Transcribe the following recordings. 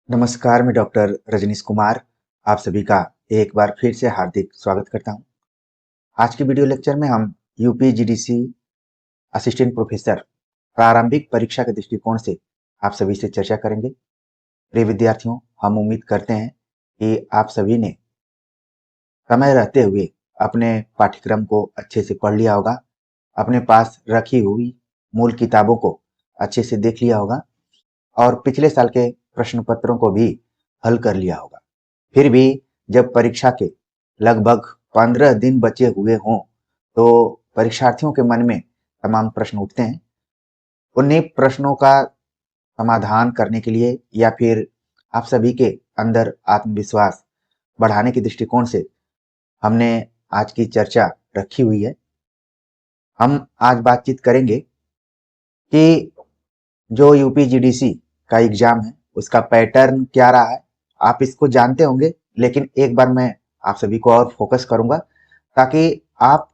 नमस्कार, मैं डॉक्टर रजनीश कुमार आप सभी का एक बार फिर से हार्दिक स्वागत करता हूं। आज के वीडियो लेक्चर में हम यूपीजीडीसी असिस्टेंट प्रोफेसर प्रारंभिक परीक्षा के दृष्टिकोण से आप सभी से चर्चा करेंगे। प्रिय विद्यार्थियों, हम उम्मीद करते हैं कि आप सभी ने समय रहते हुए अपने पाठ्यक्रम को अच्छे से पढ़ लिया होगा, अपने पास रखी हुई मूल किताबों को अच्छे से देख लिया होगा और पिछले साल के प्रश्न पत्रों को भी हल कर लिया होगा। फिर भी जब परीक्षा के लगभग 15 दिन बचे हुए हों तो परीक्षार्थियों के मन में तमाम प्रश्न उठते हैं। उन्हीं प्रश्नों का समाधान करने के लिए या फिर आप सभी के अंदर आत्मविश्वास बढ़ाने के दृष्टिकोण से हमने आज की चर्चा रखी हुई है। हम आज बातचीत करेंगे कि जो यूपीजीडीसी का एग्जाम है उसका पैटर्न क्या रहा है। आप इसको जानते होंगे, लेकिन एक बार मैं आप सभी को और फोकस करूंगा ताकि आप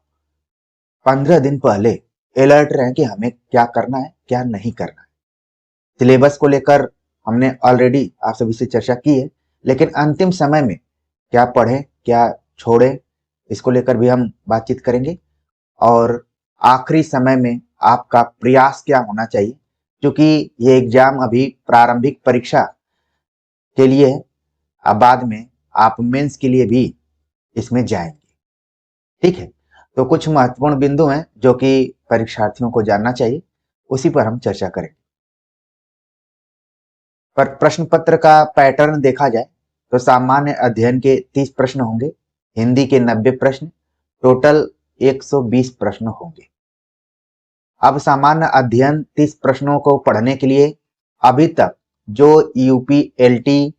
15 दिन पहले अलर्ट रहें कि हमें क्या करना है क्या नहीं करना है। सिलेबस को लेकर हमने ऑलरेडी आप सभी से चर्चा की है, लेकिन अंतिम समय में क्या पढ़ें क्या छोड़ें इसको लेकर भी हम बातचीत करेंगे। और आखिरी समय में आपका प्रयास क्या होना चाहिए, क्योंकि ये एग्जाम अभी प्रारंभिक परीक्षा के लिए है। अब बाद में आप मेंस के लिए भी इसमें जाएंगे, ठीक है। तो कुछ महत्वपूर्ण बिंदु हैं जो कि परीक्षार्थियों को जानना चाहिए, उसी पर हम चर्चा करेंगे। पर प्रश्न पत्र का पैटर्न देखा जाए तो सामान्य अध्ययन के 30 प्रश्न होंगे, हिंदी के 90 प्रश्न, टोटल 120 प्रश्न होंगे। अब सामान्य अध्ययन 30 प्रश्नों को पढ़ने के लिए अभी तक जो यूपीएलटी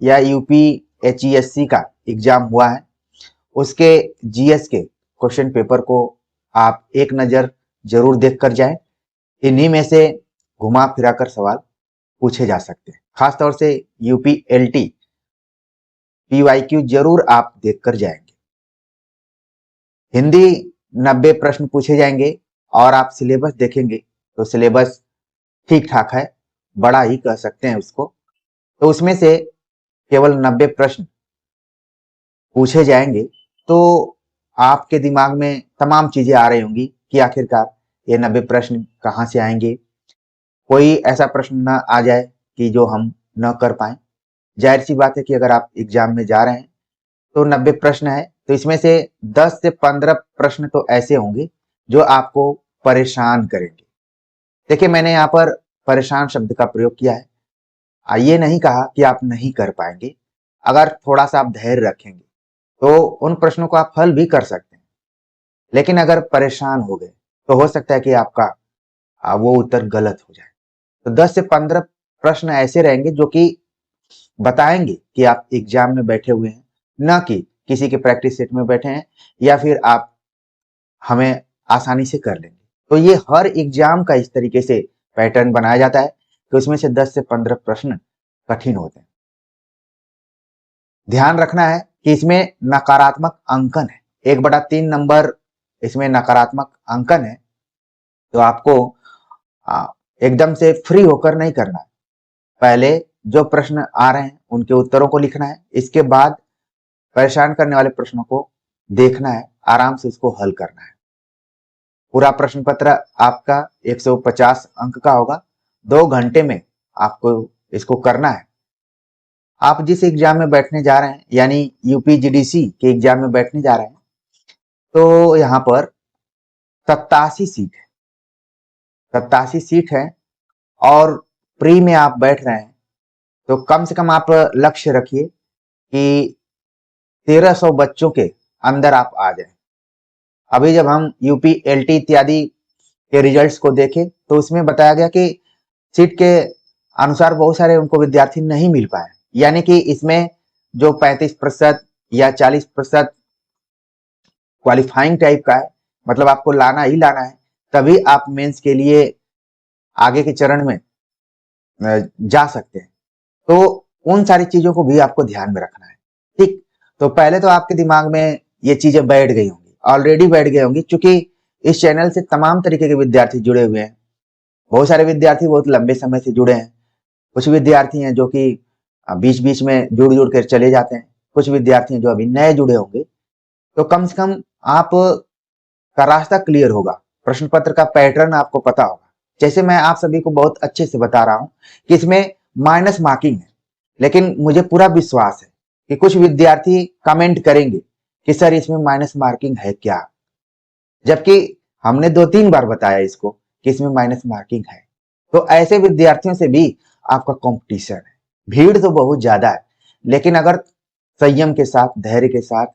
या यूपीएचईएससी का एग्जाम हुआ है उसके जीएस के क्वेश्चन पेपर को आप एक नज़र जरूर देख कर जाएं। इन्हीं में से घुमा फिरा कर सवाल पूछे जा सकते हैं। खासतौर से यूपीएलटी पीवाईक्यू जरूर आप देख कर जाएंगे। हिंदी 90 प्रश्न पूछे जाएंगे और आप सिलेबस देखेंगे तो सिलेबस ठीक ठाक है, बड़ा ही कह सकते हैं उसको। तो उसमें से केवल 90 प्रश्न पूछे जाएंगे तो आपके दिमाग में तमाम चीजें आ रही होंगी कि आखिरकार ये 90 प्रश्न कहाँ से आएंगे। कोई ऐसा प्रश्न ना आ जाए कि जो हम न कर पाए। जाहिर सी बात है कि अगर आप एग्जाम में जा रहे हैं तो 90 प्रश्न है, तो इसमें से 10 से 15 प्रश्न तो ऐसे होंगे जो आपको परेशान करेंगे। देखिए, मैंने यहाँ पर परेशान शब्द का प्रयोग किया है। ये नहीं कहा कि आप नहीं कर पाएंगे। अगर थोड़ा सा आप धैर्य रखेंगे तो उन प्रश्नों को आप हल भी कर सकते हैं, लेकिन अगर परेशान हो गए तो हो सकता है कि आपका वो उत्तर गलत हो जाए। तो 10 से 15 प्रश्न ऐसे रहेंगे जो कि बताएंगे कि आप एग्जाम में बैठे हुए हैं, ना कि किसी के प्रैक्टिस सेट में बैठे हैं या फिर आप हमें आसानी से कर लेंगे। तो ये हर एग्जाम का इस तरीके से पैटर्न बनाया जाता है कि उसमें से 10 से 15 प्रश्न कठिन होते हैं। ध्यान रखना है कि इसमें नकारात्मक अंकन है, 1/3 नंबर इसमें नकारात्मक अंकन है। तो आपको एकदम से फ्री होकर नहीं करना है। पहले जो प्रश्न आ रहे हैं उनके उत्तरों को लिखना है, इसके बाद परेशान करने वाले प्रश्नों को देखना है, आराम से उसको हल करना है। पूरा प्रश्न पत्र आपका 150 अंक का होगा। 2 घंटे में आपको इसको करना है। आप जिस एग्जाम में बैठने जा रहे हैं यानी यूपीजीडीसी के एग्जाम में बैठने जा रहे हैं तो यहाँ पर 87 सीट है, 87 सीट है और प्री में आप बैठ रहे हैं तो कम से कम आप लक्ष्य रखिए कि 1300 बच्चों के अंदर आप आ जाएं। अभी जब हम यूपीएलटी इत्यादि के रिजल्ट्स को देखें तो उसमें बताया गया कि सीट के अनुसार बहुत सारे उनको विद्यार्थी नहीं मिल पाए, यानी कि इसमें जो 35% या 40% क्वालिफाइंग टाइप का है, मतलब आपको लाना ही लाना है, तभी आप मेंस के लिए आगे के चरण में जा सकते हैं। तो उन सारी चीजों को भी आपको ध्यान में रखना है, ठीक। तो पहले तो आपके दिमाग में ये चीजें बैठ गई होंगी, ऑलरेडी बैठ गई होंगी, क्योंकि इस चैनल से तमाम तरीके के विद्यार्थी जुड़े हुए हैं। बहुत सारे विद्यार्थी बहुत लंबे समय से जुड़े हैं, कुछ विद्यार्थी हैं जो कि बीच बीच में जुड़ जुड़ कर चले जाते हैं। कुछ विद्यार्थी जो अभी नए जुड़े होंगे, तो कम से कम आप का रास्ता क्लियर होगा, प्रश्न पत्र का पैटर्न आपको पता होगा। जैसे मैं आप सभी को बहुत अच्छे से बता रहा हूं कि इसमें माइनस मार्किंग है, लेकिन मुझे पूरा विश्वास है कि कुछ विद्यार्थी कमेंट करेंगे कि सर इसमें माइनस मार्किंग है क्या, जबकि हमने 2-3 बार बताया इसको कि इसमें माइनस मार्किंग है। तो ऐसे विद्यार्थियों से भी आपका कंपटीशन है। भीड़ तो बहुत ज्यादा है, लेकिन अगर संयम के साथ, धैर्य के साथ,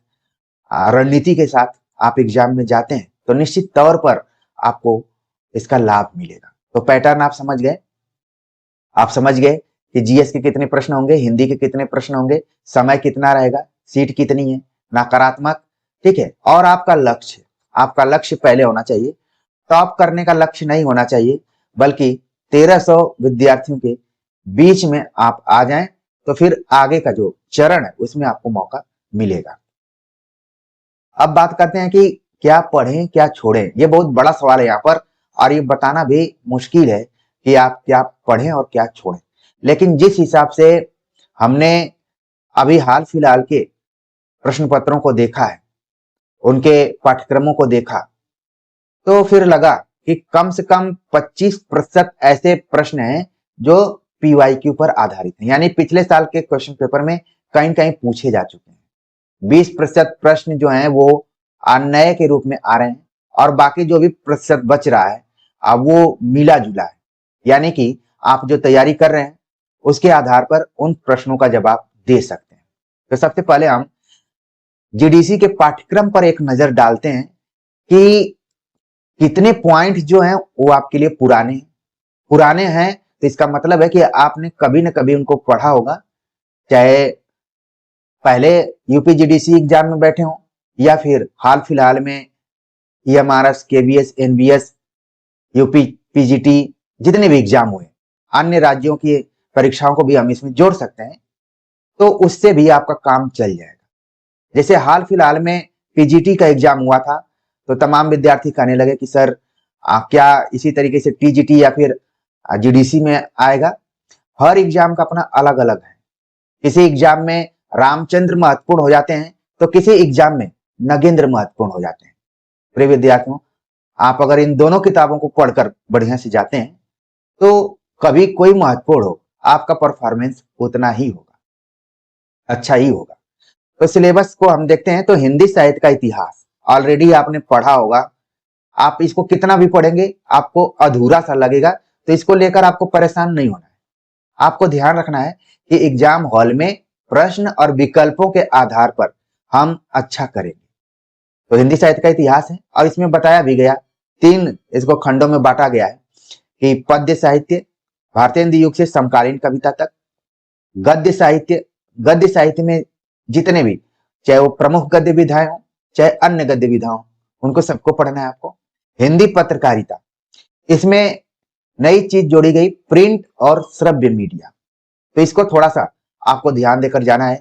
रणनीति के साथ आप एग्जाम में जाते हैं तो निश्चित तौर पर आपको इसका लाभ मिलेगा। तो पैटर्न आप समझ गए। आप समझ गए कि जीएस के कितने प्रश्न होंगे, हिंदी के कितने प्रश्न होंगे, समय कितना रहेगा, सीट कितनी है, नकारात्मक, ठीक है। और आपका लक्ष्य पहले होना चाहिए, टॉप करने का लक्ष्य नहीं होना चाहिए, बल्कि 1300 विद्यार्थियों के बीच में आप आ जाएं तो फिर आगे का जो चरण है उसमें आपको मौका मिलेगा। अब बात करते हैं कि क्या पढ़ें क्या छोड़ें। ये बहुत बड़ा सवाल है यहाँ पर, और ये बताना भी मुश्किल है कि आप क्या पढ़ें और क्या छोड़ें। लेकिन जिस हिसाब से हमने अभी हाल फिलहाल के प्रश्न पत्रों को देखा है, उनके पाठ्यक्रमों को देखा, तो फिर लगा कि कम से कम 25% ऐसे प्रश्न हैं जो पीवाईक्यू पर आधारित हैं, यानी पिछले साल के क्वेश्चन पेपर में कहीं कहीं पूछे जा चुके हैं। 20% प्रश्न जो हैं वो नए के रूप में आ रहे हैं, और बाकी जो भी प्रतिशत बच रहा है अब वो मिला जुला है, यानी कि आप जो तैयारी कर रहे हैं उसके आधार पर उन प्रश्नों का जवाब दे सकते हैं। तो सबसे पहले हम जीडीसी के पाठ्यक्रम पर एक नजर डालते हैं कि कितने पॉइंट जो हैं वो आपके लिए पुराने हैं। तो इसका मतलब है कि आपने कभी न कभी उनको पढ़ा होगा, चाहे पहले यूपीजीडीसी एग्जाम में बैठे हों या फिर हाल फिलहाल में EMRS, KVS, NBS, UP PGT, जितने भी एग्जाम हुए, अन्य राज्यों की परीक्षाओं को भी हम इसमें जोड़ सकते हैं, तो उससे भी आपका काम चल जाएगा। जैसे हाल फिलहाल में पीजीटी का एग्जाम हुआ था, तो तमाम विद्यार्थी कहने लगे कि सर क्या इसी तरीके से टीजीटी या फिर जीडीसी में आएगा। हर एग्जाम का अपना अलग अलग है। किसी एग्जाम में रामचंद्र महत्वपूर्ण हो जाते हैं तो किसी एग्जाम में नगेंद्र महत्वपूर्ण हो जाते हैं। प्रिय विद्यार्थियों, आप अगर इन दोनों किताबों को पढ़कर बढ़िया से जाते हैं तो कभी कोई महत्वपूर्ण हो, आपका परफॉर्मेंस उतना ही होगा, अच्छा ही होगा। तो सिलेबस को हम देखते हैं तो हिंदी साहित्य का इतिहास ऑलरेडी आपने पढ़ा होगा। आप इसको कितना भी पढ़ेंगे आपको अधूरा सा लगेगा, तो इसको लेकर आपको परेशान नहीं होना है। आपको ध्यान रखना है कि एग्जाम हॉल में प्रश्न और विकल्पों के आधार पर हम अच्छा करेंगे। तो हिंदी साहित्य का इतिहास है, और इसमें बताया भी गया, 3 इसको खंडों में बांटा गया है कि पद्य साहित्य, भारतेंदु युग से समकालीन कविता तक, गद्य साहित्य में जितने भी, चाहे वो प्रमुख गद्य विधाएं हो चाहे अन्य गद्य विधा हो, उनको सबको पढ़ना है आपको। हिंदी पत्रकारिता, इसमें नई चीज जोड़ी गई, प्रिंट और श्रव्य मीडिया। तो इसको थोड़ा सा आपको ध्यान देकर जाना है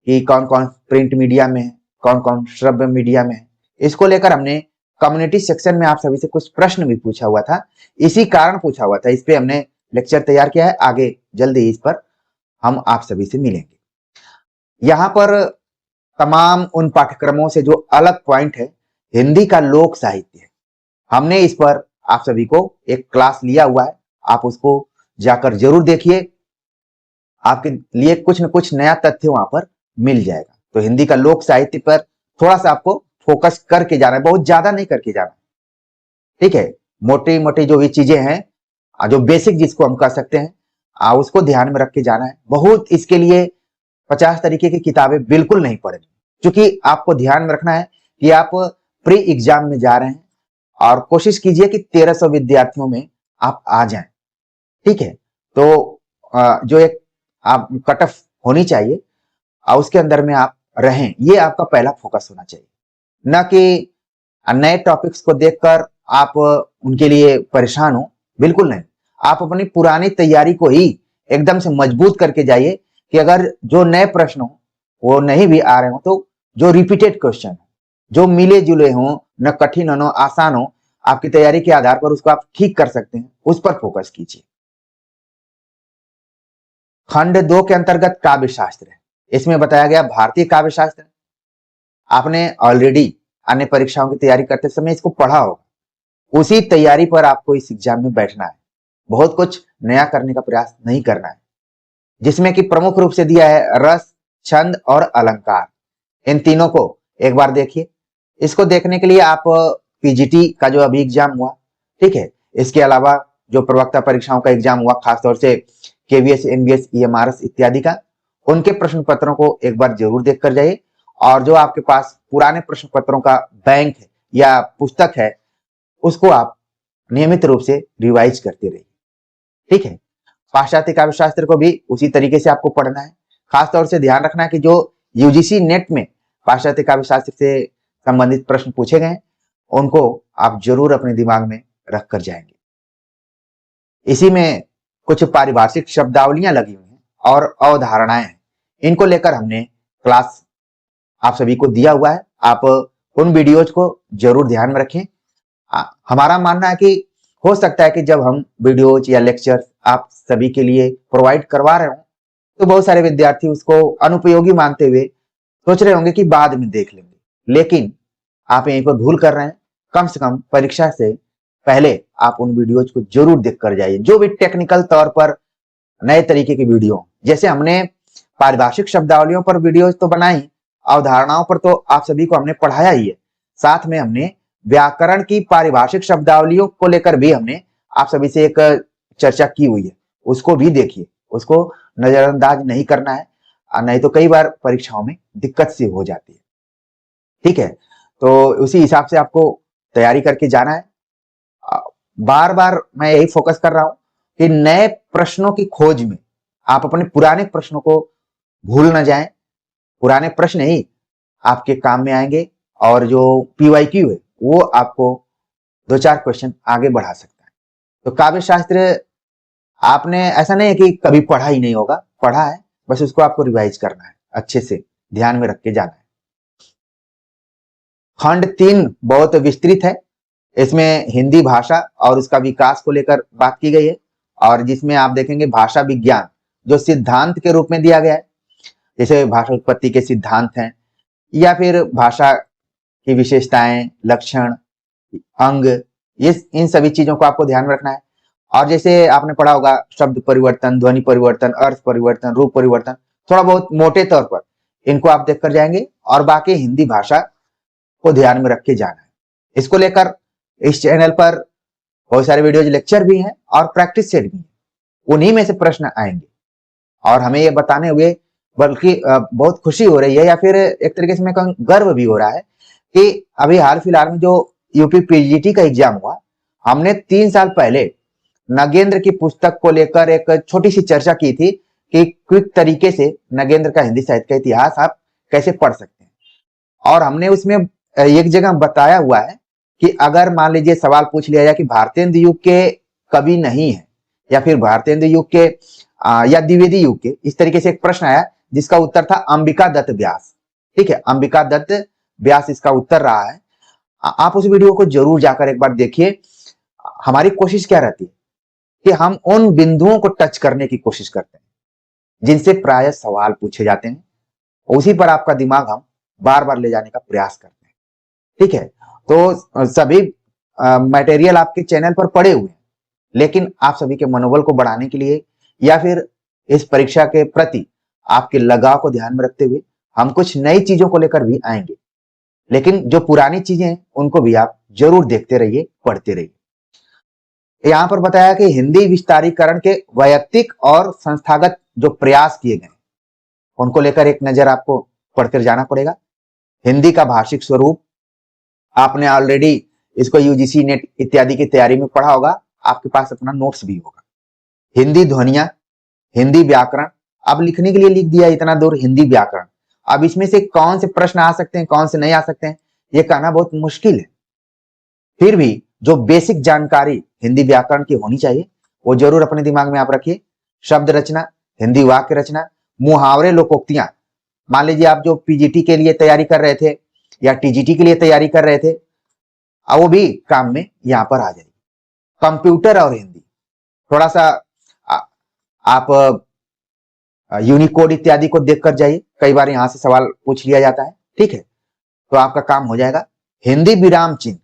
कि कौन कौन प्रिंट मीडिया में है, कौन कौन श्रव्य मीडिया में है। इसको लेकर हमने कम्युनिटी सेक्शन में आप सभी से कुछ प्रश्न भी पूछा हुआ था, इसी कारण पूछा हुआ था, इस पे हमने लेक्चर तैयार किया है। आगे जल्दी इस पर हम आप सभी से मिलेंगे। यहाँ पर तमाम उन पाठ्यक्रमों से जो अलग पॉइंट है, हिंदी का लोक साहित्य है। हमने इस पर आप सभी को एक क्लास लिया हुआ है, आप उसको जाकर जरूर देखिए, आपके लिए कुछ न कुछ नया तथ्य वहां पर मिल जाएगा। तो हिंदी का लोक साहित्य पर थोड़ा सा आपको फोकस करके जाना है, बहुत ज्यादा नहीं करके जाना, ठीक है। मोटी मोटी जो भी चीजें हैं, जो बेसिक जिसको हम कह सकते हैं, उसको ध्यान में रख के जाना है। बहुत इसके लिए 50 तरीके की किताबें बिल्कुल नहीं पढ़नी, क्योंकि आपको ध्यान में रखना है कि आप प्री एग्जाम में जा रहे हैं, और कोशिश कीजिए कि 1300 विद्यार्थियों में आप आ जाएं, ठीक है। तो जो एक आप कट ऑफ होनी चाहिए उसके अंदर में आप रहें, ये आपका पहला फोकस होना चाहिए। न कि नए टॉपिक्स को देखकर आप उनके लिए परेशान हो, बिल्कुल नहीं। आप अपनी पुरानी तैयारी को ही एकदम से मजबूत करके जाइए कि अगर जो नए प्रश्न हो वो नहीं भी आ रहे हो, तो जो रिपीटेड क्वेश्चन हो, जो मिले जुले हों, न कठिन हो न आसान हो, आपकी तैयारी के आधार पर उसको आप ठीक कर सकते हैं, उस पर फोकस कीजिए। खंड 2 के अंतर्गत काव्य शास्त्र है। इसमें बताया गया भारतीय काव्य शास्त्र। आपने ऑलरेडी अन्य परीक्षाओं की तैयारी करते समय इसको पढ़ा होगा। उसी तैयारी पर आपको इस एग्जाम में बैठना है। बहुत कुछ नया करने का प्रयास नहीं करना है, जिसमें कि प्रमुख रूप से दिया है रस, छंद और अलंकार। इन तीनों को एक बार देखिए। इसको देखने के लिए आप पीजीटी का जो अभी एग्जाम हुआ, ठीक है, इसके अलावा जो प्रवक्ता परीक्षाओं का एग्जाम हुआ, खासतौर से केवीएस, एमबीएस, ईएमआरएस इत्यादि का, उनके प्रश्न पत्रों को एक बार जरूर देख कर जाइए। और जो आपके पास पुराने प्रश्न पत्रों का बैंक है या पुस्तक है, उसको आप नियमित रूप से रिवाइज करते रहिए, ठीक है। पाश्चात्य काव्य शास्त्र को भी उसी तरीके से आपको पढ़ना है। खासतौर से ध्यान रखना है कि जो यूजीसी नेट में पाश्चात्य काव्य शास्त्र से संबंधित प्रश्न पूछे गए, उनको आप जरूर अपने दिमाग में रख कर जाएंगे। इसी में कुछ पारिभाषिक शब्दावलियां लगी हुई हैं और अवधारणाएं हैं। इनको लेकर हमने क्लास आप सभी को दिया हुआ है। आप उन वीडियोज को जरूर ध्यान में रखें। हमारा मानना है कि हो सकता है कि जब हम वीडियोज या लेक्चर आप सभी के लिए प्रोवाइड करवा रहे हो, तो बहुत सारे विद्यार्थी उसको अनुपयोगी मानते हुए सोच रहे होंगे कि बाद में देख लेंगे। लेकिन आप यहीं पर भूल कर रहे हैं। कम से कम परीक्षा से पहले आप उन वीडियोज को जरूर देख कर जाइए, जो भी टेक्निकल तौर पर नए तरीके की वीडियो। जैसे हमने पारिभाषिक शब्दावलियों पर वीडियोज तो बनाई, अवधारणाओं पर तो आप सभी को हमने पढ़ाया ही है। साथ में हमने व्याकरण की पारिभाषिक शब्दावलियों को लेकर भी हमने आप सभी से एक चर्चा की हुई है। उसको भी देखिए, उसको नजरअंदाज नहीं करना है, नहीं तो कई बार परीक्षाओं में दिक्कत सी हो जाती है, ठीक है। तो उसी हिसाब से आपको तैयारी करके जाना है। बार बार मैं यही फोकस कर रहा हूं कि नए प्रश्नों की खोज में आप अपने पुराने प्रश्नों को भूल ना जाएं। पुराने प्रश्न ही आपके काम में आएंगे और जो पीवाईक्यू है वो आपको 2-4 क्वेश्चन आगे बढ़ा सकता है। तो काव्य शास्त्र आपने ऐसा नहीं है कि कभी पढ़ा ही नहीं होगा, पढ़ा है, बस उसको आपको रिवाइज करना है, अच्छे से ध्यान में रख के जाना है। खंड 3 बहुत विस्तृत है। इसमें हिंदी भाषा और उसका विकास को लेकर बात की गई है, और जिसमें आप देखेंगे भाषा विज्ञान जो सिद्धांत के रूप में दिया गया है, जैसे भाषा उत्पत्ति के सिद्धांत हैं, या फिर भाषा की विशेषताएं, लक्षण, अंग, ये इन सभी चीजों को आपको ध्यान में रखना है। और जैसे आपने पढ़ा होगा शब्द परिवर्तन, ध्वनि परिवर्तन, अर्थ परिवर्तन, रूप परिवर्तन, थोड़ा बहुत मोटे तौर पर इनको आप देख कर जाएंगे, और बाकी हिंदी भाषा को ध्यान में रख के जाना है। इसको लेकर इस चैनल पर बहुत सारे वीडियोज, लेक्चर भी हैं और प्रैक्टिस सेट भी है। उन्हीं में से प्रश्न आएंगे, और हमें ये बताने हुए बल्कि बहुत खुशी हो रही है, या फिर एक तरीके से मैं कहूँ गर्व भी हो रहा है कि अभी हाल फिलहाल में जो यूपी पीजीटी का एग्जाम हुआ, हमने 3 साल पहले नगेंद्र की पुस्तक को लेकर एक छोटी सी चर्चा की थी कि क्विक तरीके से नगेंद्र का हिंदी साहित्य का इतिहास आप कैसे पढ़ सकते हैं। और हमने उसमें एक जगह बताया हुआ है कि अगर मान लीजिए सवाल पूछ लिया जाए कि भारतेंदु युग के कवि नहीं है, या फिर भारतेंदु युग के या द्विवेदी युग के, इस तरीके से एक प्रश्न आया जिसका उत्तर था अंबिका दत्त व्यास, ठीक है, अंबिका दत्त व्यास इसका उत्तर रहा है। आप उस वीडियो को जरूर जाकर एक बार देखिए। हमारी कोशिश क्या रहती है कि हम उन बिंदुओं को टच करने की कोशिश करते हैं जिनसे प्राय सवाल पूछे जाते हैं, उसी पर आपका दिमाग हम बार बार ले जाने का प्रयास करते हैं, ठीक है। तो सभी मटेरियल आपके चैनल पर पड़े हुए हैं, लेकिन आप सभी के मनोबल को बढ़ाने के लिए, या फिर इस परीक्षा के प्रति आपके लगाव को ध्यान में रखते हुए हम कुछ नई चीजों को लेकर भी आएंगे। लेकिन जो पुरानी चीजें हैं उनको भी आप जरूर देखते रहिए, पढ़ते रहिए। यहां पर बताया कि हिंदी विस्तारीकरण के वैयक्तिक और संस्थागत जो प्रयास किए गए, उनको लेकर एक नजर आपको पढ़कर जाना पड़ेगा। हिंदी का भाषिक स्वरूप आपने ऑलरेडी इसको यूजीसी नेट इत्यादि की तैयारी में पढ़ा होगा, आपके पास अपना नोट्स भी होगा। हिंदी ध्वनियां, हिंदी व्याकरण, अब लिखने के लिए लिख दिया इतना दूर हिंदी व्याकरण, अब इसमें से कौन से प्रश्न आ सकते हैं, कौन से नहीं आ सकते हैं, ये कहना बहुत मुश्किल है। फिर भी जो बेसिक जानकारी हिंदी व्याकरण की होनी चाहिए वो जरूर अपने दिमाग में आप रखिए। शब्द रचना, हिंदी वाक्य रचना, मुहावरे, लोकोक्तियां, मान लीजिए आप जो पीजीटी के लिए तैयारी कर रहे थे या टीजीटी के लिए तैयारी कर रहे थे, वो भी काम में यहां पर आ जाएगी। कंप्यूटर और हिंदी, थोड़ा सा आप यूनिकोड इत्यादि को देखकर जाइए, कई बार यहाँ से सवाल पूछ लिया जाता है। ठीक है, तो आपका काम हो जाएगा। हिंदी विराम चिन्ह,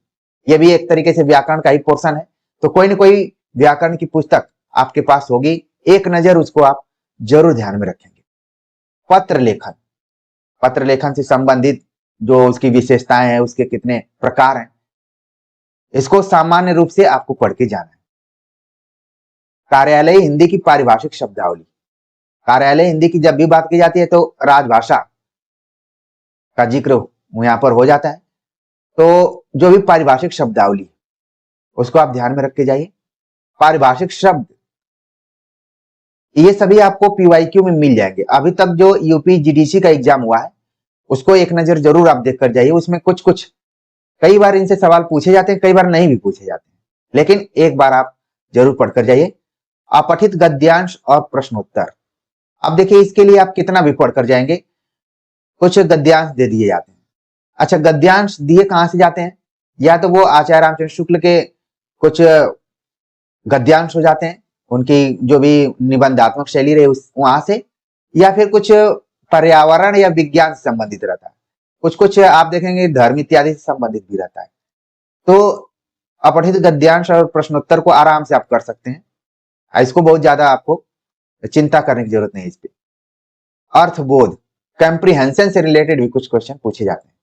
यह भी एक तरीके से व्याकरण का ही पोर्शन है, तो कोई ना कोई व्याकरण की पुस्तक आपके पास होगी, एक नजर उसको आप जरूर ध्यान में रखेंगे। पत्र लेखन, पत्र लेखन से संबंधित जो उसकी विशेषताएं हैं, उसके कितने प्रकार हैं, इसको सामान्य रूप से आपको पढ़ के जाना है। कार्यालय हिंदी की पारिभाषिक शब्दावली, कार्यालय हिंदी की जब भी बात की जाती है तो राजभाषा का जिक्र यहाँ पर हो जाता है। तो जो भी पारिभाषिक शब्दावली उसको आप ध्यान में रख के जाइए। पारिभाषिक शब्द ये सभी आपको पीवाईक्यू में मिल जाएंगे। अभी तक जो यूपी जीडीसी का एग्जाम हुआ है उसको एक नजर जरूर आप देख कर जाइए। उसमें कुछ कुछ कई बार इनसे सवाल पूछे जाते हैं, कई बार नहीं भी पूछे जाते हैं, लेकिन एक बार आप जरूर पढ़कर जाइए। अपठित गद्यांश और प्रश्नोत्तर, अब देखिए इसके लिए आप कितना भी पढ़कर जाएंगे, कुछ गद्यांश दे दिए जाते हैं। अच्छा, गद्यांश दिए कहां से जाते हैं? या तो वो आचार्य रामचंद्र शुक्ल के कुछ गद्यांश हो जाते हैं, उनकी जो भी निबंधात्मक शैली रही वहां से, या फिर कुछ पर्यावरण या विज्ञान से संबंधित रहता है, कुछ कुछ आप देखेंगे धर्म इत्यादि से संबंधित भी रहता है। तो अपठित गद्यांश और प्रश्नोत्तर को आराम से आप कर सकते हैं, इसको बहुत ज्यादा आपको चिंता करने की जरूरत नहीं है इस पे। अर्थबोध, कंप्रीहेंशन से रिलेटेड भी कुछ क्वेश्चन पूछे जाते हैं।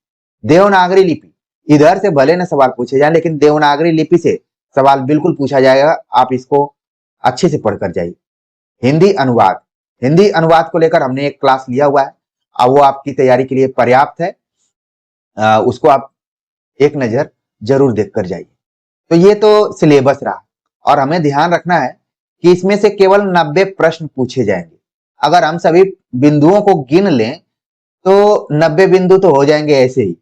देवनागरी लिपि, इधर से भले न सवाल पूछे जाए, लेकिन देवनागरी लिपि से सवाल बिल्कुल पूछा जाएगा, आप इसको अच्छे से पढ़कर जाइए। हिंदी अनुवाद, हिंदी अनुवाद को लेकर हमने एक क्लास लिया हुआ है, अब वो आपकी तैयारी के लिए पर्याप्त है, उसको आप एक नजर जरूर देखकर जाइए। तो ये तो सिलेबस रहा, और हमें ध्यान रखना है कि इसमें से केवल 90 प्रश्न पूछे जाएंगे। अगर हम सभी बिंदुओं को गिन लें तो 90 बिंदु तो हो जाएंगे ऐसे ही।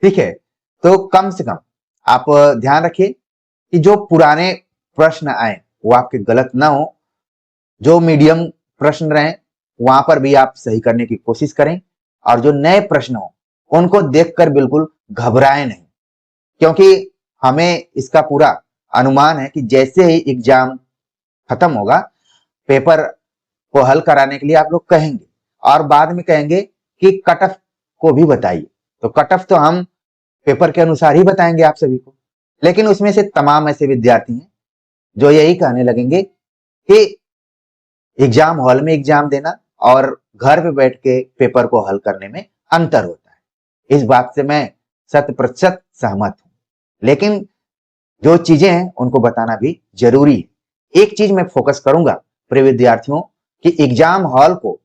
ठीक है, तो कम से कम आप ध्यान रखिए कि जो पुराने प्रश्न आए वो आपके गलत ना हो, जो मीडियम प्रश्न रहे वहां पर भी आप सही करने की कोशिश करें, और जो नए प्रश्न हो उनको देखकर बिल्कुल घबराएं नहीं, क्योंकि हमें इसका पूरा अनुमान है कि जैसे ही एग्जाम खत्म होगा, पेपर को हल कराने के लिए आप लोग कहेंगे, और बाद में कहेंगे कि कट ऑफ को भी बताइए। तो कट ऑफ तो हम पेपर के अनुसार ही बताएंगे आप सभी को, लेकिन उसमें से तमाम ऐसे विद्यार्थी हैं जो यही कहने लगेंगे कि एग्जाम हॉल में एग्जाम देना और घर पे बैठ के पेपर को हल करने में अंतर होता है। इस बात से मैं 100% सहमत हूं, लेकिन जो चीजें हैं उनको बताना भी जरूरी है। एक चीज मैं फोकस करूंगा प्रिय विद्यार्थियों कि एग्जाम हॉल को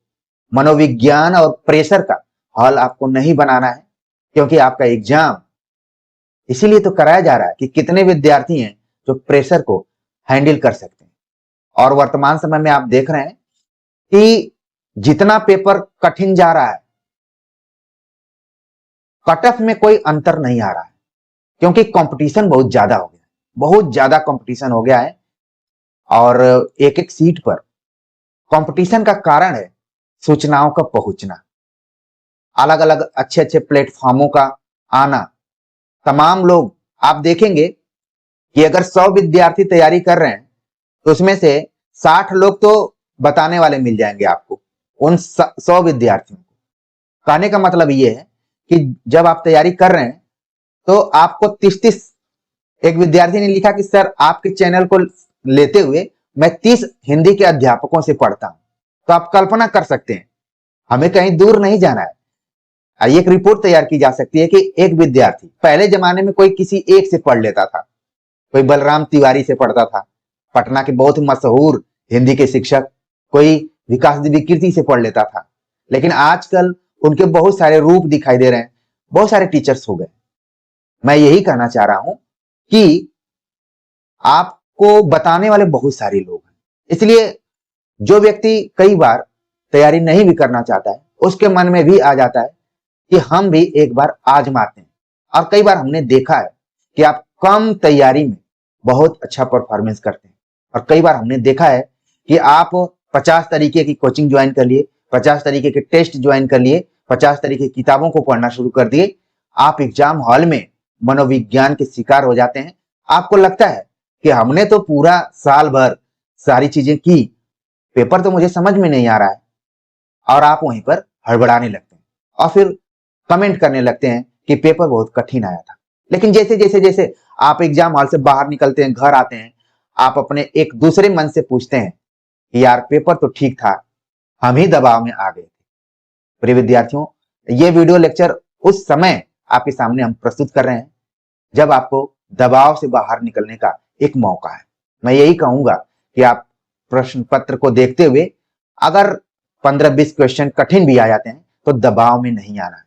मनोविज्ञान और प्रेशर का हॉल आपको नहीं बनाना है, क्योंकि आपका एग्जाम इसीलिए तो कराया जा रहा है कि कितने विद्यार्थी हैं जो प्रेशर को हैंडल कर सकते हैं। और वर्तमान समय में आप देख रहे हैं कि जितना पेपर कठिन जा रहा है, कट ऑफ में कोई अंतर नहीं आ रहा है, क्योंकि कंपटीशन बहुत ज्यादा हो गया है, बहुत ज्यादा कंपटीशन हो गया है। और एक एक सीट पर कंपटीशन का कारण है सूचनाओं का पहुंचना, अलग अलग अच्छे अच्छे प्लेटफॉर्मों का आना। तमाम लोग आप देखेंगे कि अगर 100 विद्यार्थी तैयारी कर रहे हैं तो उसमें से 60 लोग तो बताने वाले मिल जाएंगे आपको, उन 100 विद्यार्थियों को। कहने का मतलब ये है कि जब आप तैयारी कर रहे हैं तो आपको 30-30, एक विद्यार्थी ने लिखा कि सर आपके चैनल को लेते हुए मैं 30 हिंदी के अध्यापकों से पढ़ता हूं। तो आप कल्पना कर सकते हैं, हमें कहीं दूर नहीं जाना है। एक रिपोर्ट तैयार की जा सकती है कि एक विद्यार्थी, पहले जमाने में कोई किसी एक से पढ़ लेता था, कोई बलराम तिवारी से पढ़ता था, पटना के बहुत मशहूर हिंदी के शिक्षक, कोई विकास देवी कीर्ति से पढ़ लेता था, लेकिन आजकल उनके बहुत सारे रूप दिखाई दे रहे हैं, बहुत सारे टीचर्स हो गए। मैं यही कहना चाह रहा हूं कि आपको बताने वाले बहुत सारे लोग हैं, इसलिए जो व्यक्ति कई बार तैयारी नहीं भी करना चाहता है उसके मन में भी आ जाता है कि हम भी एक बार आजमाते हैं। और कई बार हमने देखा है कि आप कम तैयारी में बहुत अच्छा परफॉर्मेंस करते हैं, और कई बार हमने देखा है कि आप 50 तरीके की कोचिंग ज्वाइन कर लिए, 50 तरीके के टेस्ट ज्वाइन कर लिए, 50 तरीके की किताबों को पढ़ना शुरू कर दिए, आप एग्जाम हॉल में मनोविज्ञान के शिकार हो जाते हैं। आपको लगता है कि हमने तो पूरा साल भर सारी चीजें की, पेपर तो मुझे समझ में नहीं आ रहा है। और आप वहीं पर हड़बड़ाने लगते हैं और फिर कमेंट करने लगते हैं कि पेपर बहुत कठिन आया था। लेकिन जैसे जैसे जैसे आप एग्जाम हॉल से बाहर निकलते हैं, घर आते हैं, आप अपने एक दूसरे मन से पूछते हैं कि यार पेपर तो ठीक था, हम ही दबाव में आ गए थे। प्रिय विद्यार्थियों, ये वीडियो लेक्चर उस समय आपके सामने हम प्रस्तुत कर रहे हैं जब आपको दबाव से बाहर निकलने का एक मौका है। मैं यही कहूंगा कि आप प्रश्न पत्र को देखते हुए अगर 15-20 क्वेश्चन कठिन भी आ जाते हैं तो दबाव में नहीं आना है,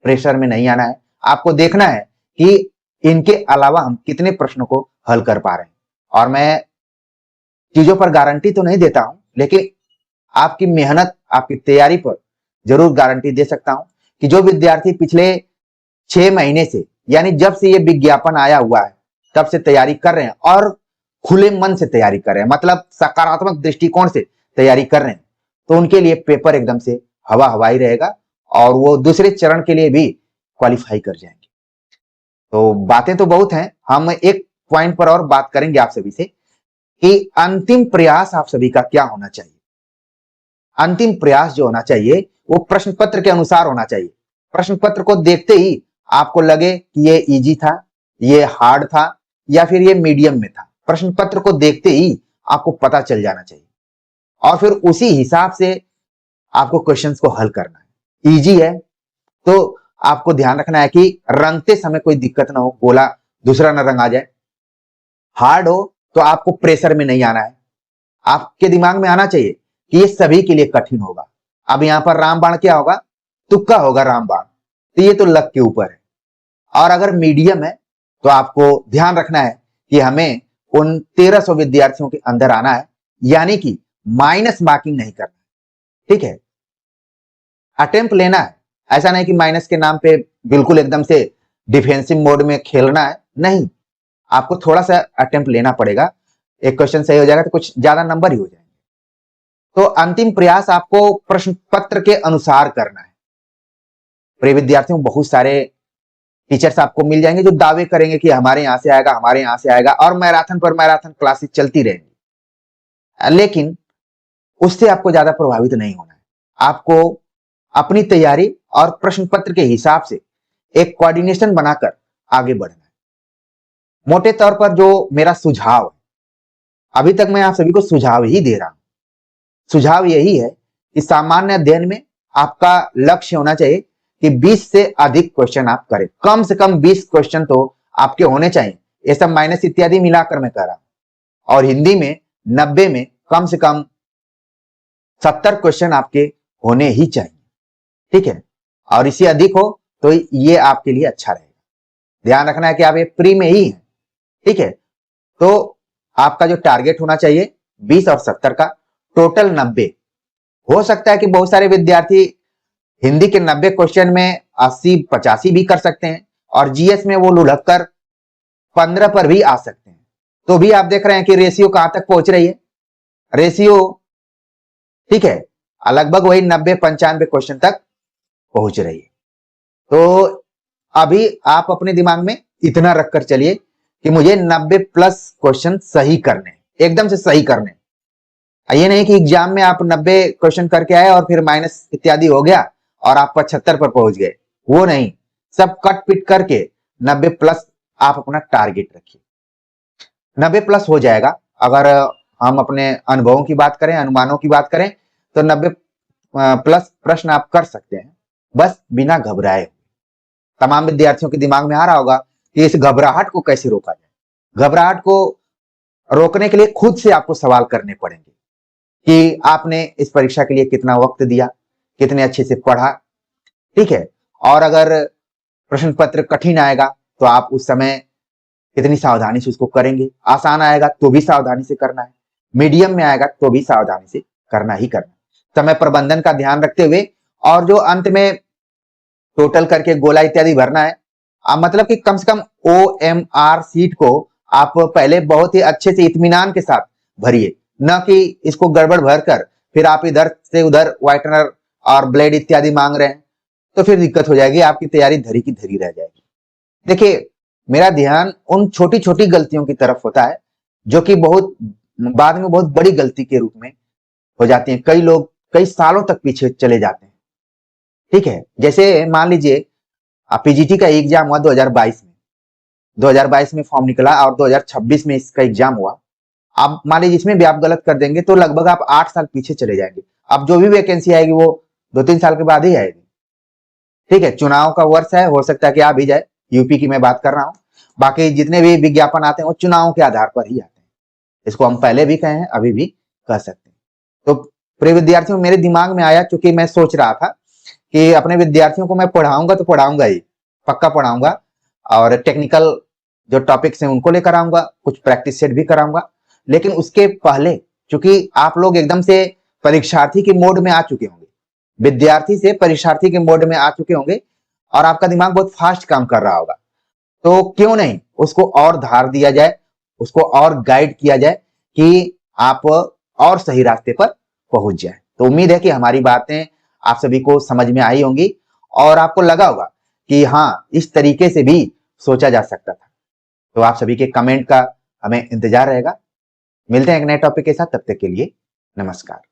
प्रेशर में नहीं आना है। आपको देखना है कि इनके अलावा हम कितने प्रश्नों को हल कर पा रहे हैं। और मैं चीजों पर गारंटी तो नहीं देता हूं, लेकिन आपकी मेहनत, आपकी तैयारी पर जरूर गारंटी दे सकता हूं कि जो विद्यार्थी पिछले 6 महीने से, यानी जब से ये विज्ञापन आया हुआ है तब से तैयारी कर रहे हैं और खुले मन से तैयारी कर रहे हैं, मतलब सकारात्मक दृष्टिकोण से तैयारी कर रहे हैं, तो उनके लिए पेपर एकदम से हवा हवाई रहेगा और वो दूसरे चरण के लिए भी क्वालिफाई कर जाएंगे। तो बातें तो बहुत हैं, हम एक पॉइंट पर और बात करेंगे आप सभी से कि अंतिम प्रयास आप सभी का क्या होना चाहिए। अंतिम प्रयास जो होना चाहिए वो प्रश्न पत्र के अनुसार होना चाहिए। प्रश्न पत्र को देखते ही आपको लगे कि ये इजी था, ये हार्ड था या फिर ये मीडियम में था। प्रश्न पत्र को देखते ही आपको पता चल जाना चाहिए और फिर उसी हिसाब से आपको क्वेश्चंस को हल करना है। इजी है तो आपको ध्यान रखना है कि रंगते समय कोई दिक्कत ना हो, गोला दूसरा ना रंग आ जाए। हार्ड हो तो आपको प्रेशर में नहीं आना है, आपके दिमाग में आना चाहिए कि ये सभी के लिए कठिन होगा। अब यहां पर रामबाण क्या होगा, तुक्का होगा रामबाण, तो ये तो लक के ऊपर है। और अगर मीडियम है तो आपको ध्यान रखना है कि हमें उन 1300 विद्यार्थियों के अंदर आना है, यानी कि माइनस मार्किंग नहीं करना, ठीक है। अटेम्प्ट लेना है, ऐसा नहीं कि माइनस के नाम पे बिल्कुल एकदम से डिफेंसिव मोड में खेलना है, नहीं, आपको थोड़ा सा अटेम्प्ट लेना पड़ेगा। एक क्वेश्चन सही हो जाएगा तो कुछ ज्यादा नंबर ही हो जाएंगे। तो अंतिम प्रयास आपको प्रश्न पत्र के अनुसार करना है। प्रिय विद्यार्थियों, बहुत सारे टीचर्स आपको मिल जाएंगे जो दावे करेंगे कि हमारे यहां से आएगा, हमारे यहां से आएगा, और मैराथन पर मैराथन क्लासेस चलती रहेंगी, लेकिन उससे आपको ज्यादा प्रभावित नहीं होना है। आपको अपनी तैयारी और प्रश्न पत्र के हिसाब से एक कोऑर्डिनेशन बनाकर आगे बढ़ना है। मोटे तौर पर जो मेरा सुझाव है, अभी तक मैं आप सभी को सुझाव ही दे रहा हूं। सुझाव यही है कि सामान्य अध्ययन में आपका लक्ष्य होना चाहिए कि 20 से अधिक क्वेश्चन आप करें, कम से कम 20 क्वेश्चन तो आपके होने चाहिए। ये सब माइनस इत्यादि मिलाकर मैं कर रहा हूं। और हिंदी में 90 में कम से कम 70 क्वेश्चन आपके होने ही चाहिए, ठीक है। और इससे अधिक हो तो ये आपके लिए अच्छा रहेगा। ध्यान रखना है कि आप ये प्री में ही हैं, ठीक है। तो आपका जो टारगेट होना चाहिए 20 और 70 का, टोटल 90। हो सकता है कि बहुत सारे विद्यार्थी हिंदी के 90 क्वेश्चन में 80-85 भी कर सकते हैं और जीएस में वो लुढ़क कर 15 पर भी आ सकते हैं। तो भी आप देख रहे हैं कि रेशियो कहां तक पहुंच रही है, रेशियो, ठीक है, लगभग वही 90-95 क्वेश्चन तक पहुंच रही है। तो अभी आप अपने दिमाग में इतना रखकर चलिए कि मुझे 90+ क्वेश्चन सही करने, एकदम से सही करने। ये नहीं कि एग्जाम में आप 90 क्वेश्चन करके आए और फिर माइनस इत्यादि हो गया और आप 75 पर पहुंच गए, वो नहीं। सब कट पिट करके 90+ आप अपना टारगेट रखिए। 90+ हो जाएगा। अगर हम अपने अनुभवों की बात करें, अनुमानों की बात करें, तो 90+ प्रश्न आप कर सकते हैं, बस बिना घबराए। तमाम विद्यार्थियों के दिमाग में आ रहा होगा कि इस घबराहट को कैसे रोका जाए। घबराहट को रोकने के लिए खुद से आपको सवाल करने पड़ेंगे कि आपने इस परीक्षा के लिए कितना वक्त दिया, कितने अच्छे से पढ़ा, ठीक है। और अगर प्रश्न पत्र कठिन आएगा तो आप उस समय कितनी सावधानी से उसको करेंगे। आसान आएगा तो भी सावधानी से करना है, मीडियम में आएगा तो भी सावधानी से करना ही करना है। समय प्रबंधन का ध्यान रखते हुए, और जो अंत में टोटल करके गोला इत्यादि भरना है, मतलब कि कम से कम OMR सीट को आप पहले बहुत ही अच्छे से इत्मीनान के साथ भरिए, न कि इसको गड़बड़ भरकर फिर आप इधर से उधर व्हाइटनर और ब्लेड इत्यादि मांग रहे हैं, तो फिर दिक्कत हो जाएगी, आपकी तैयारी धरी की धरी रह जाएगी। देखिए, मेरा ध्यान उन छोटी छोटी गलतियों की तरफ होता है जो कि बहुत बाद में बहुत बड़ी गलती के रूप में हो जाती हैं। कई लोग कई सालों तक पीछे चले जाते हैं। ठीक है, जैसे मान लीजिए पीजीटी का एग्जाम हुआ 2022 में, 2022 में फॉर्म निकला और 2026 में इसका एग्जाम हुआ। आप मान लीजिए इसमें भी आप गलत कर देंगे तो लगभग आप 8 साल पीछे चले जाएंगे। अब जो भी वैकेंसी आएगी वो 2-3 साल के बाद ही आएगी। ठीक है, चुनाव का वर्ष है, हो सकता है कि आ भी जाए। यूपी की मैं बात कर रहा हूँ, बाकी जितने भी विज्ञापन आते हैं वो चुनाव के आधार पर ही आते हैं। इसको हम पहले भी कहे हैं, अभी भी कह सकते हैं। तो प्रिय विद्यार्थियों, मेरे दिमाग में आया, क्योंकि मैं सोच रहा था कि अपने विद्यार्थियों को मैं पढ़ाऊंगा तो पढ़ाऊंगा ही, पक्का पढ़ाऊंगा, और टेक्निकल जो टॉपिक्स हैं उनको लेकर आऊंगा, कुछ प्रैक्टिस सेट भी कराऊंगा। लेकिन उसके पहले, चूंकि आप लोग एकदम से परीक्षार्थी के मोड में आ चुके होंगे, विद्यार्थी से परीक्षार्थी के मोड में आ चुके होंगे, और आपका दिमाग बहुत फास्ट काम कर रहा होगा, तो क्यों नहीं उसको और धार दिया जाए, उसको और गाइड किया जाए कि आप और सही रास्ते पर पहुंच जाए। तो उम्मीद है कि हमारी बातें आप सभी को समझ में आई होंगी और आपको लगा होगा कि हाँ, इस तरीके से भी सोचा जा सकता था। तो आप सभी के कमेंट का हमें इंतजार रहेगा। मिलते हैं एक नए टॉपिक के साथ, तब तक के लिए नमस्कार।